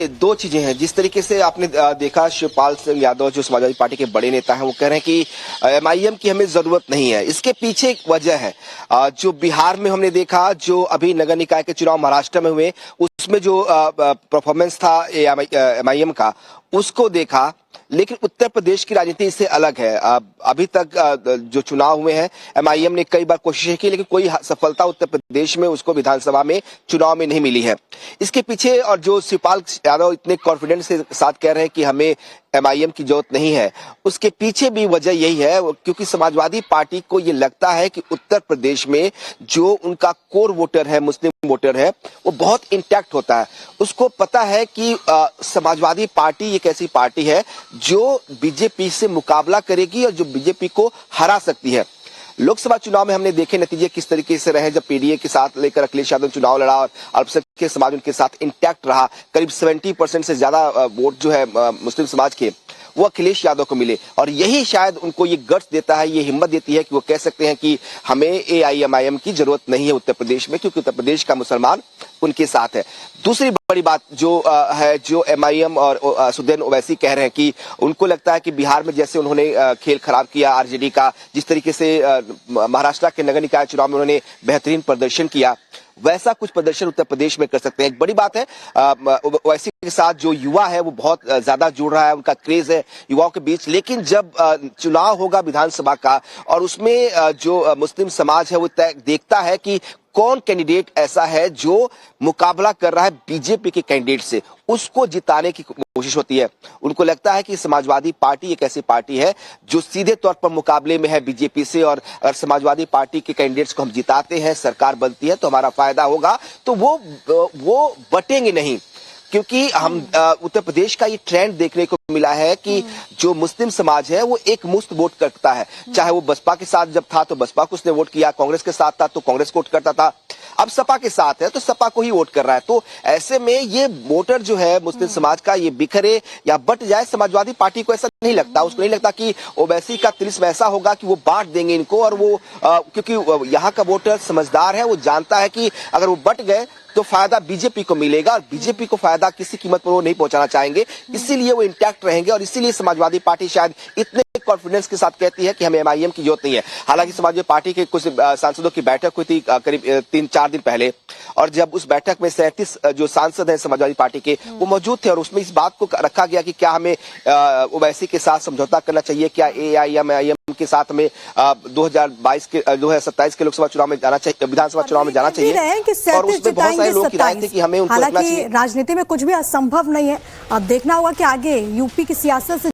दो चीजें हैं। जिस तरीके से आपने देखा, शिवपाल सिंह यादव जो समाजवादी पार्टी के बड़े नेता हैं, वो कह रहे हैं कि एमआईएम की हमें जरूरत नहीं है। इसके पीछे एक वजह है। जो बिहार में हमने देखा, जो अभी नगर निकाय के चुनाव महाराष्ट्र में हुए, उसमें जो परफॉर्मेंस था एमआईएम का, उसको देखा। लेकिन उत्तर प्रदेश की राजनीति इससे अलग है। अभी तक जो चुनाव हुए हैं, एमआईएम ने कई बार कोशिशें की, लेकिन कोई सफलता उत्तर प्रदेश में उसको विधानसभा में चुनाव में नहीं मिली है। इसके पीछे, और जो शिवपाल यादव इतने कॉन्फिडेंस के साथ कह रहे हैं कि हमें एमआईएम की जरूरत नहीं है, उसके पीछे भी वजह यही है, क्योंकि समाजवादी पार्टी को ये लगता है कि उत्तर प्रदेश में जो उनका कोर वोटर है, मुस्लिम वोटर है, वो बहुत इंटैक्ट होता है। उसको पता है कि समाजवादी पार्टी एक ऐसी पार्टी है जो बीजेपी से मुकाबला करेगी और जो बीजेपी को हरा सकती है। लोकसभा चुनाव में हमने देखे नतीजे किस तरीके से रहे, जब पीडीए के साथ लेकर अखिलेश यादव चुनाव लड़ा और अल्पसंख्यक समाज उनके साथ इंटैक्ट रहा। करीब 70% से ज्यादा वोट जो है मुस्लिम समाज के, वो अखिलेश यादव को मिले। और यही शायद उनको ये गट्स देता है, ये हिम्मत देती है कि वो कह सकते हैं कि हमें एआईएमआईएम की जरूरत नहीं है उत्तर प्रदेश में, क्योंकि उत्तर प्रदेश का मुसलमान उनके साथ है। दूसरी बड़ी बात जो है, जो एमआईएम और सुदैन ओवैसी कह रहे हैं कि उनको लगता है कि बिहार में जैसे उन्होंने खेल खराब किया आरजेडी का, जिस तरीके से महाराष्ट्र के नगर निकाय चुनाव में उन्होंने बेहतरीन प्रदर्शन किया, वैसा कुछ प्रदर्शन उत्तर प्रदेश में कर सकते हैं। एक बड़ी बात है, ओवैसी के साथ जो युवा है वो बहुत ज्यादा जुड़ रहा है, उनका क्रेज है युवाओं के बीच। लेकिन जब चुनाव होगा विधानसभा का, और उसमें जो मुस्लिम समाज है वो देखता है कि कौन कैंडिडेट ऐसा है जो मुकाबला कर रहा है बीजेपी के कैंडिडेट से, उसको जिताने की कोशिश होती है। उनको लगता है कि समाजवादी पार्टी एक ऐसी पार्टी है जो सीधे तौर पर मुकाबले में है बीजेपी से, और अगर समाजवादी पार्टी के कैंडिडेट्स को हम जिताते हैं, सरकार बनती है, तो हमारा फायदा होगा। तो वो बटेंगे नहीं, क्योंकि हम उत्तर प्रदेश का ये ट्रेंड देखने को मिला है कि जो मुस्लिम समाज है वो एक मुश्त वोट करता है। चाहे वो बसपा के साथ जब था तो बसपा को उसने वोट किया, कांग्रेस के साथ था तो कांग्रेस को वोट करता था, अब सपा के साथ है तो सपा को ही वोट कर रहा है। तो ऐसे में ये वोटर जो है मुस्लिम समाज का, ये बिखरे या बट जाए, समाजवादी पार्टी को ऐसा नहीं लगता। उसको नहीं लगता कि ओवैसी का तिलिस्म ऐसा होगा कि वो बांट देंगे इनको, और वो क्योंकि यहाँ का वोटर समझदार है, वो जानता है कि अगर वो बट गए तो फायदा बीजेपी को मिलेगा, और बीजेपी को फायदा किसी कीमत पर वो नहीं पहुंचाना चाहेंगे। इसीलिए वो इंटैक्ट रहेंगे, और इसीलिए समाजवादी पार्टी शायद इतने कॉन्फिडेंस के साथ कहती है कि हमें एमआईएम की जरूरत नहीं है। हालांकि समाजवादी पार्टी के कुछ सांसदों की बैठक हुई थी करीब 3-4 दिन पहले, और जब उस बैठक में 37 जो सांसद हैं समाजवादी पार्टी के, वो मौजूद थे, और उसमें इस बात को रखा गया कि क्या हमें ओवैसी के साथ समझौता करना चाहिए, क्या एआईएमआईएम के साथ में 2027 के लोकसभा चुनाव में जाना चाहिए, विधानसभा चुनाव में जाना चाहिए। और उसमें बहुत सारे लोग की राय थी कि हमें उनको रखना चाहिए। राजनीति में कुछ भी असंभव नहीं है। अब देखना होगा कि आगे यूपी की सियासत से